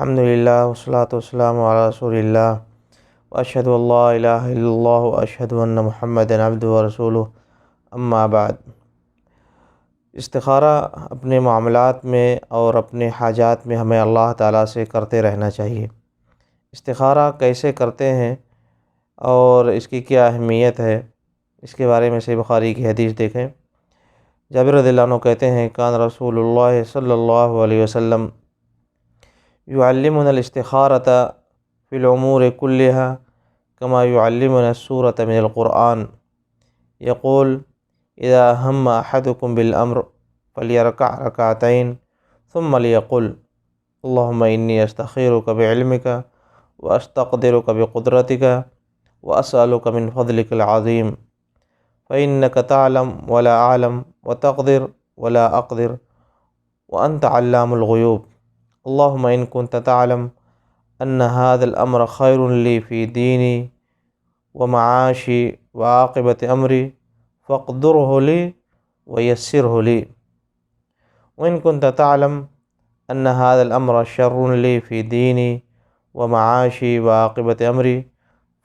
الحمدللہ والصلاۃ والسلام علی رسول اللہ واشہد ان لا الہ الا اللہ واشہد ان محمد عبدہ ورسولہ اما بعد۔ استخارہ اپنے معاملات میں اور اپنے حاجات میں ہمیں اللہ تعالیٰ سے کرتے رہنا چاہیے۔ استخارہ کیسے کرتے ہیں اور اس کی کیا اہمیت ہے، اس کے بارے میں صحیح بخاری کی حدیث دیکھیں۔ جابر رضی اللہ عنہ کہتے ہیں کان رسول اللہ صلی اللہ علیہ وسلم يعلمنا الاستخارة في الأمور كلها كما يعلمنا السورة من القرآن، يقول إذا هم أحدكم بالأمر فليركع ركعتين ثم ليقل اللهم إني أستخيرك بعلمك وأستقدرك بقدرتك وأسألك من فضلك العظيم فإنك تعلم ولا أعلم وتقدر ولا أقدر وأنت علام الغيوب اللهم إن كنت تعلم أن هذا الأمر خير لي في ديني ومعاشي وعاقبة أمري فاقدره لي ويسره لي وإن كنت تعلم أن هذا الأمر شر لي في ديني ومعاشي وعاقبة أمري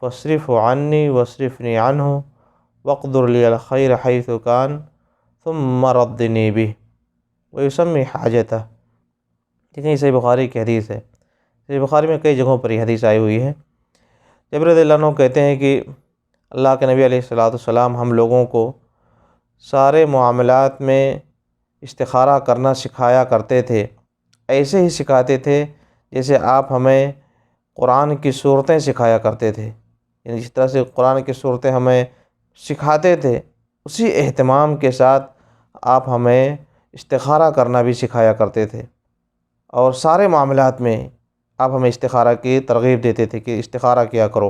فاصرفه عني واصرفني عنه واقدر لي الخير حيث كان ثم ردني به ويسمي حاجته۔ ٹھیک ہے، یہ صحیح بخاری کی حدیث ہے۔ صحیح بخاری میں کئی جگہوں پر یہ حدیث آئی ہوئی ہے۔ جابر رضی اللہ عنہ کہتے ہیں کہ اللہ کے نبی علیہ السلام ہم لوگوں کو سارے معاملات میں استخارہ کرنا سکھایا کرتے تھے، ایسے ہی سکھاتے تھے جیسے آپ ہمیں قرآن کی صورتیں سکھایا کرتے تھے، یعنی جس طرح سے قرآن کی صورتیں ہمیں سکھاتے تھے اسی اہتمام کے ساتھ آپ ہمیں استخارہ کرنا بھی سکھایا کرتے تھے، اور سارے معاملات میں آپ ہمیں استخارہ کی ترغیب دیتے تھے کہ استخارہ کیا کرو۔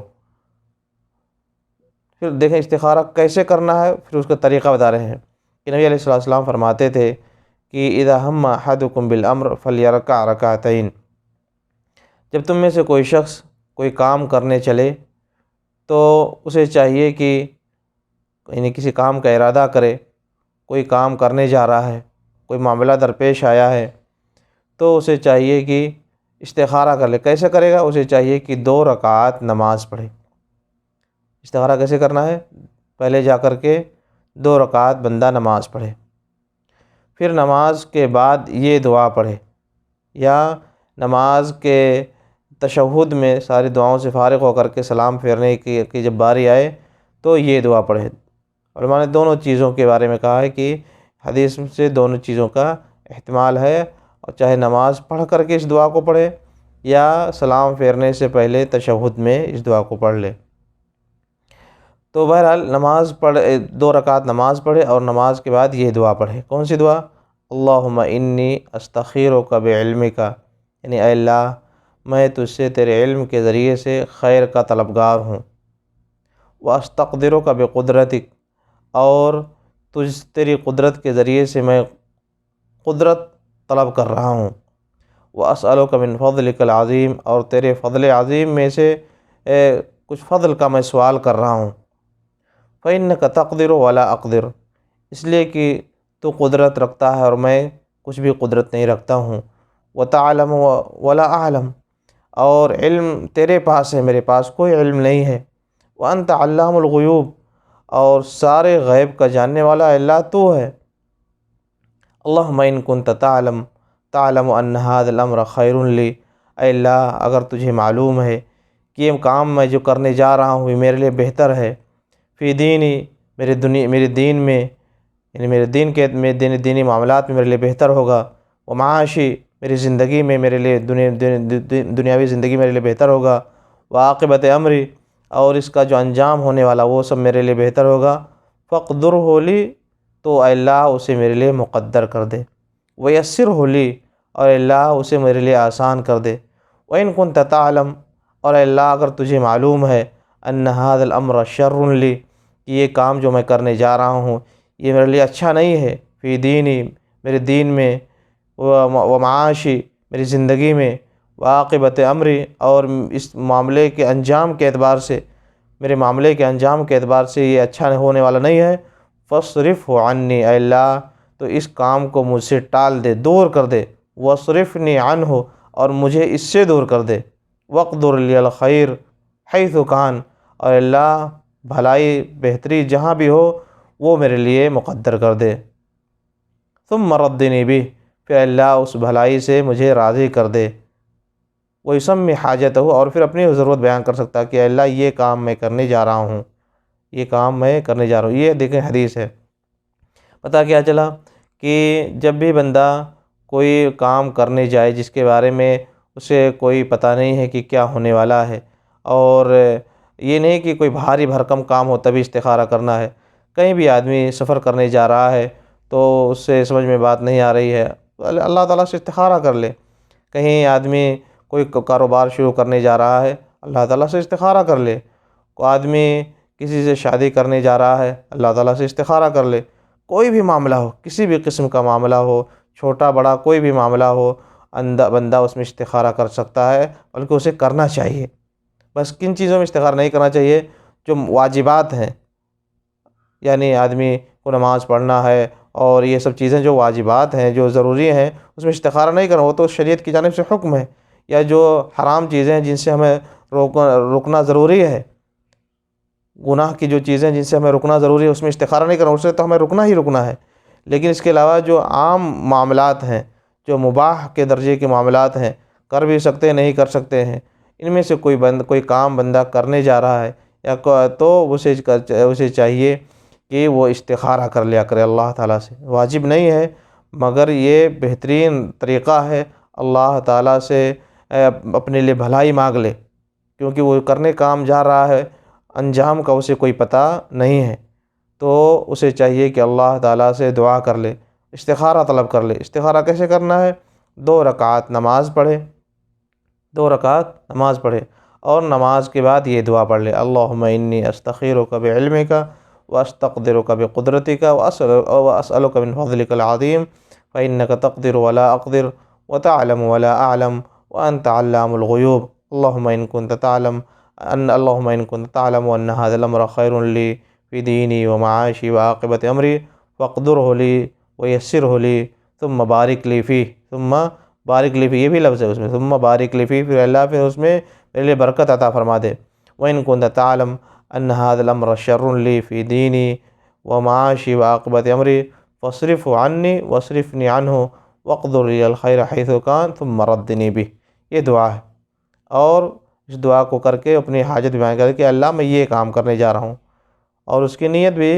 پھر دیکھیں استخارہ کیسے کرنا ہے، پھر اس کا طریقہ بتا رہے ہیں کہ نبی علیہ السلام فرماتے تھے کہ اذا ہم احدکم بالامر فلیرکع رکعتین، جب تم میں سے کوئی شخص کوئی کام کرنے چلے تو اسے چاہیے کہ یعنی کسی کام کا ارادہ کرے، کوئی کام کرنے جا رہا ہے، کوئی معاملہ درپیش آیا ہے تو اسے چاہیے کہ استخارہ کر لے۔ کیسے کرے گا؟ اسے چاہیے کہ 2 رکعات نماز پڑھے۔ استخارہ کیسے کرنا ہے؟ پہلے جا کر کے 2 رکعات بندہ نماز پڑھے، پھر نماز کے بعد یہ دعا پڑھے، یا نماز کے تشہد میں ساری دعاؤں سے فارغ ہو کر کے سلام پھیرنے کی جب باری آئے تو یہ دعا پڑھے۔ علماء نے دونوں چیزوں کے بارے میں کہا ہے کہ حدیث سے دونوں چیزوں کا احتمال ہے، اور چاہے نماز پڑھ کر کے اس دعا کو پڑھے یا سلام پھیرنے سے پہلے تشہد میں اس دعا کو پڑھ لے۔ تو بہرحال 2 رکعت نماز پڑھے اور نماز کے بعد یہ دعا پڑھے۔ کون سی دعا؟ اللہم انی استخیرک بعلمک، یعنی اے اللہ میں تجھ سے تیرے علم کے ذریعے سے خیر کا طلبگار ہوں، واستقدرک بقدرتک، اور تیری قدرت کے ذریعے سے میں قدرت طلب کر رہا ہوں، واسألک من فضلک العظیم، اور تیرے فضل عظیم میں سے کچھ فضل کا میں سوال کر رہا ہوں، فإنک تقدر ولا اقدر، اس لیے کہ تو قدرت رکھتا ہے اور میں کچھ بھی قدرت نہیں رکھتا ہوں، وتعلم ولا اعلم، اور علم تیرے پاس ہے میرے پاس کوئی علم نہیں ہے، وانت علام الغیوب، اور سارے غیب کا جاننے والا اللہ تو ہے۔ اللہم ان کنت تعلم ان هذا الامر خیر لی، اے اللہ اگر تجھے معلوم ہے کہ یہ کام میں جو کرنے جا رہا ہوں یہ میرے لیے بہتر ہے، فی دینی، میرے دین میں، یعنی میرے دینی معاملات میں میرے لیے بہتر ہوگا، ومعاشی، میری زندگی میں میرے لیے دنیاوی زندگی میرے لیے بہتر ہوگا، وعاقبت امری، اور اس کا جو انجام ہونے والا وہ سب میرے لیے بہتر ہوگا، فاقدرہ لی، تو اے اللہ اسے میرے لیے مقدر کر دے، ویسرہ لی، اور اللہ اسے میرے لیے آسان کر دے، وإن كنت تعلم، اور اے اللہ اگر تجھے معلوم ہے ان هذا الامر شر لی، کہ یہ کام جو میں کرنے جا رہا ہوں یہ میرے لیے اچھا نہیں ہے، فی دینی، میرے دین میں، ومعاشی، میری زندگی میں، وعاقبت امری، اور اس معاملے کے انجام کے اعتبار سے، میرے معاملے کے انجام کے اعتبار سے یہ اچھا ہونے والا نہیں ہے، فاصرفہ عنی، اے اللہ تو اس کام کو مجھ سے ٹال دے، دور کر دے، واصرفنی عنہ، اور مجھے اس سے دور کر دے۔ وقدر لی الخیر حیث کان، اور اللہ بھلائی بہتری جہاں بھی ہو وہ میرے لیے مقدر کر دے۔ ثم ردنی بہ، پھر اللہ اس بھلائی سے مجھے راضی کر دے۔ ویسمی حاجتہ، اور پھر اپنی ضرورت بیان کر سکتا کہ اللہ یہ کام میں کرنے جا رہا ہوں، یہ کام میں کرنے جا رہا ہوں۔ یہ دیکھیں حدیث ہے۔ پتہ کیا چلا کہ جب بھی بندہ کوئی کام کرنے جائے جس کے بارے میں اسے کوئی پتہ نہیں ہے کہ کیا ہونے والا ہے، اور یہ نہیں کہ کوئی بھاری بھرکم کام ہو تبھی استخارہ کرنا ہے۔ کہیں بھی آدمی سفر کرنے جا رہا ہے تو اس سے سمجھ میں بات نہیں آ رہی ہے، اللہ تعالیٰ سے استخارہ کر لے۔ کہیں آدمی کوئی کاروبار شروع کرنے جا رہا ہے، اللہ تعالیٰ سے استخارہ کر لے۔ کوئی آدمی کسی سے شادی کرنے جا رہا ہے، اللہ تعالیٰ سے استخارہ کر لے۔ کوئی بھی معاملہ ہو، کسی بھی قسم کا معاملہ ہو، چھوٹا بڑا کوئی بھی معاملہ ہو، بندہ اس میں استخارہ کر سکتا ہے، بلکہ اسے کرنا چاہیے۔ بس کن چیزوں میں استخارہ نہیں کرنا چاہیے؟ جو واجبات ہیں، یعنی آدمی کو نماز پڑھنا ہے اور یہ سب چیزیں جو واجبات ہیں جو ضروری ہیں اس میں استخارہ نہیں کرنا، وہ تو شریعت کی جانب سے حکم ہے۔ یا جو حرام چیزیں ہیں جن سے ہمیں رکنا ضروری ہے، گناہ کی جو چیزیں جن سے ہمیں رکنا ضروری ہے، اس میں استخارہ نہیں کرنا، اس سے تو ہمیں رکنا ہی رکنا ہے۔ لیکن اس کے علاوہ جو عام معاملات ہیں، جو مباح کے درجے کے معاملات ہیں، کر بھی سکتے ہیں نہیں کر سکتے ہیں، ان میں سے کوئی کام بندہ کرنے جا رہا ہے تو اسے چاہیے کہ وہ استخارہ کر لیا کرے اللہ تعالیٰ سے۔ واجب نہیں ہے مگر یہ بہترین طریقہ ہے، اللہ تعالیٰ سے اپنے لیے بھلائی مانگ لے، کیونکہ وہ کرنے کام جا رہا ہے، انجام کا اسے کوئی پتہ نہیں ہے، تو اسے چاہیے کہ اللہ تعالیٰ سے دعا کر لے، استخارہ طلب کر لے۔ استخارہ کیسے کرنا ہے؟ 2 رکعت نماز پڑھے، 2 رکعت نماز پڑھے، اور نماز کے بعد یہ دعا پڑھ لے، اللہم انی استخیرک بعلمک واستقدرک بقدرتک واسألک من فضلک العظیم فإنک تقدر ولا اقدر وتعلم ولا اعلم وانت علام الغیوب اللہم ان کنت تعلم ان هذا الامر خیر لی فی دینی ومعاشی وعاقبت امری فاقدرہ لی ویسرہ لی ثم بارک لی فیہ، ثم بارک لی فیہ، یہ بھی لفظ ہے اس میں، ثم بارک لی فیہ، پھر اللہ پھر اس میں میرے لیے برکت عطا فرما دے۔ وَإِن كُنْتَ تَعْلَمُ أَنَّ هَذَا الْأَمْرَ شَرٌّ لِّي فِي دِينِي وَمَعَاشِي وَعَاقِبَةِ أَمْرِي فاصرفه عني واصرفني عنه واقدر لي الخير حيث كان ثم ردني به۔ یہ دعا ہے، اور اس دعا کو کر کے اپنی حاجت بیان کر کے اللہ میں یہ کام کرنے جا رہا ہوں، اور اس کی نیت بھی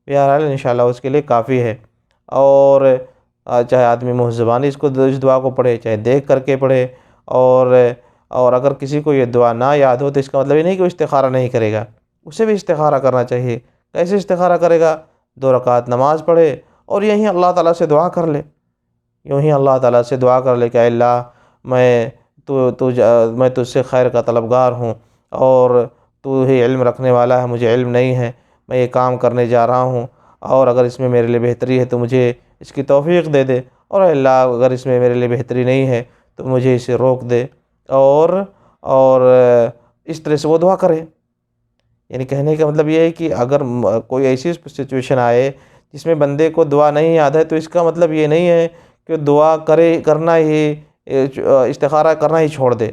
بہرحال انشاءاللہ اس کے لیے کافی ہے۔ اور چاہے آدمی منہ زبانی اس دعا کو پڑھے، چاہے دیکھ کر کے پڑھے، اور اگر کسی کو یہ دعا نہ یاد ہو تو اس کا مطلب یہ نہیں کہ وہ استخارہ نہیں کرے گا، اسے بھی استخارہ کرنا چاہیے۔ کیسے استخارہ کرے گا؟ 2 رکعت نماز پڑھے اور یہیں اللہ تعالیٰ سے دعا کر لے، یوں ہی اللہ تعالیٰ سے دعا کر لے کہ اے اللہ میں تجھ سے خیر کا طلبگار ہوں، اور تو ہی علم رکھنے والا ہے، مجھے علم نہیں ہے، میں یہ کام کرنے جا رہا ہوں، اور اگر اس میں میرے لیے بہتری ہے تو مجھے اس کی توفیق دے دے، اور اے اللہ اگر اس میں میرے لیے بہتری نہیں ہے تو مجھے اسے روک دے۔ اور اس طرح سے وہ دعا کرے۔ یعنی کہنے کا مطلب یہ ہے کہ اگر کوئی ایسی سچویشن آئے جس میں بندے کو دعا نہیں یاد ہے تو اس کا مطلب یہ نہیں ہے کہ دعا کرنا ہی استخارہ کرنا ہی چھوڑ دے،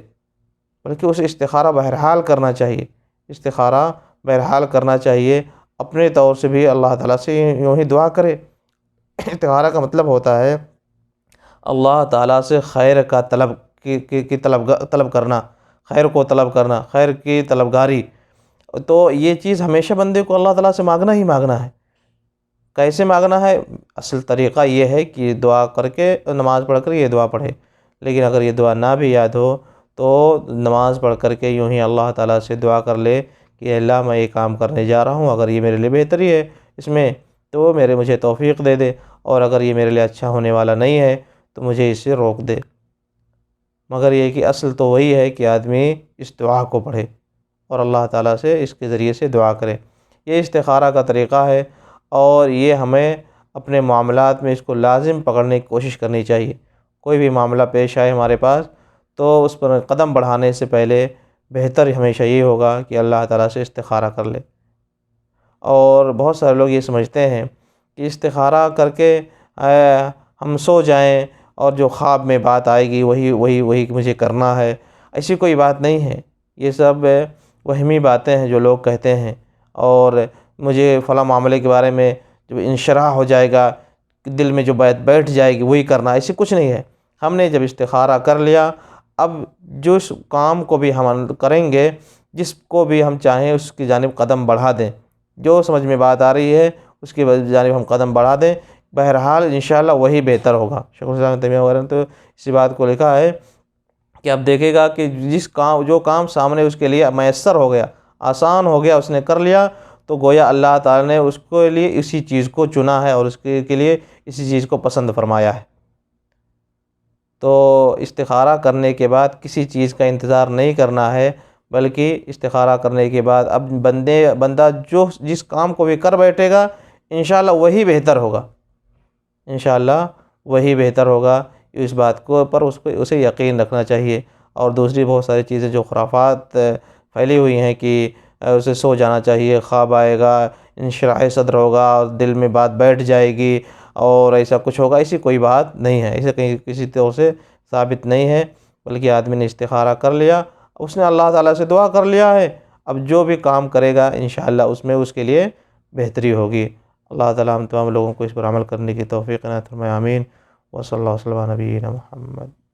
بلکہ اسے استخارہ بہرحال کرنا چاہیے، استخارہ بہرحال کرنا چاہیے، اپنے طور سے بھی اللہ تعالیٰ سے یوں ہی دعا کرے۔ استخارہ کا مطلب ہوتا ہے اللہ تعالیٰ سے خیر کا طلب کرنا، خیر کو طلب کرنا، خیر کی طلبگاری۔ تو یہ چیز ہمیشہ بندے کو اللہ تعالیٰ سے مانگنا ہی مانگنا ہے۔ کیسے مانگنا ہے؟ اصل طریقہ یہ ہے کہ دعا کر کے نماز پڑھ کر یہ دعا پڑھے، لیکن اگر یہ دعا نہ بھی یاد ہو تو نماز پڑھ کر کے یوں ہی اللہ تعالیٰ سے دعا کر لے کہ اے اللہ میں یہ کام کرنے جا رہا ہوں، اگر یہ میرے لیے بہتری ہے اس میں تو مجھے توفیق دے دے، اور اگر یہ میرے لیے اچھا ہونے والا نہیں ہے تو مجھے اس سے روک دے۔ مگر یہ کہ اصل تو وہی ہے کہ آدمی اس دعا کو پڑھے اور اللہ تعالیٰ سے اس کے ذریعے سے دعا کرے۔ یہ استخارہ کا طریقہ ہے، اور یہ ہمیں اپنے معاملات میں اس کو لازم پکڑنے کی کوشش کرنی چاہیے۔ کوئی بھی معاملہ پیش آئے ہمارے پاس تو اس پر قدم بڑھانے سے پہلے بہتر ہمیشہ یہ ہوگا کہ اللہ تعالیٰ سے استخارہ کر لے۔ اور بہت سارے لوگ یہ سمجھتے ہیں کہ استخارہ کر کے ہم سو جائیں اور جو خواب میں بات آئے گی وہی مجھے کرنا ہے، ایسی کوئی بات نہیں ہے۔ یہ سب وہمی باتیں ہیں جو لوگ کہتے ہیں، اور مجھے فلاں معاملے کے بارے میں جب انشراح ہو جائے گا، دل میں جو بات بیٹھ جائے گی وہی کرنا، ایسی کچھ نہیں ہے۔ ہم نے جب استخارہ کر لیا، اب جس کام کو بھی ہم کریں گے، جس کو بھی ہم چاہیں اس کی جانب قدم بڑھا دیں، جو سمجھ میں بات آ رہی ہے اس کی جانب ہم قدم بڑھا دیں، بہرحال انشاءاللہ وہی بہتر ہوگا۔ شیخ الاسلام ابن تیمیہ وغیرہ نے تو اسی بات کو لکھا ہے کہ اب دیکھے گا کہ جو کام سامنے اس کے لیے میسر ہو گیا، آسان ہو گیا، اس نے کر لیا، تو گویا اللہ تعالی نے اس کے لیے اسی چیز کو چنا ہے اور اس کے لیے اسی چیز کو پسند فرمایا ہے۔ تو استخارہ کرنے کے بعد کسی چیز کا انتظار نہیں کرنا ہے، بلکہ استخارہ کرنے کے بعد اب بندہ جس کام کو بھی کر بیٹھے گا، انشاءاللہ وہی بہتر ہوگا، انشاءاللہ وہی بہتر ہوگا۔ اس بات کو پر اسے یقین رکھنا چاہیے۔ اور دوسری بہت ساری چیزیں جو خرافات پھیلی ہوئی ہیں کہ اسے سو جانا چاہیے، خواب آئے گا، انشراح صدر ہوگا اور دل میں بات بیٹھ جائے گی اور ایسا کچھ ہوگا، ایسی کوئی بات نہیں ہے، ایسے کہیں کسی طور سے ثابت نہیں ہے۔ بلکہ آدمی نے استخارہ کر لیا، اس نے اللہ تعالیٰ سے دعا کر لیا ہے، اب جو بھی کام کرے گا انشاءاللہ اس میں اس کے لیے بہتری ہوگی۔ اللہ تعالیٰ ہم تمام لوگوں کو اس پر عمل کرنے کی توفیق عنایت فرمائے، آمین۔ وصلی اللہ وسلم علی نبینا محمد۔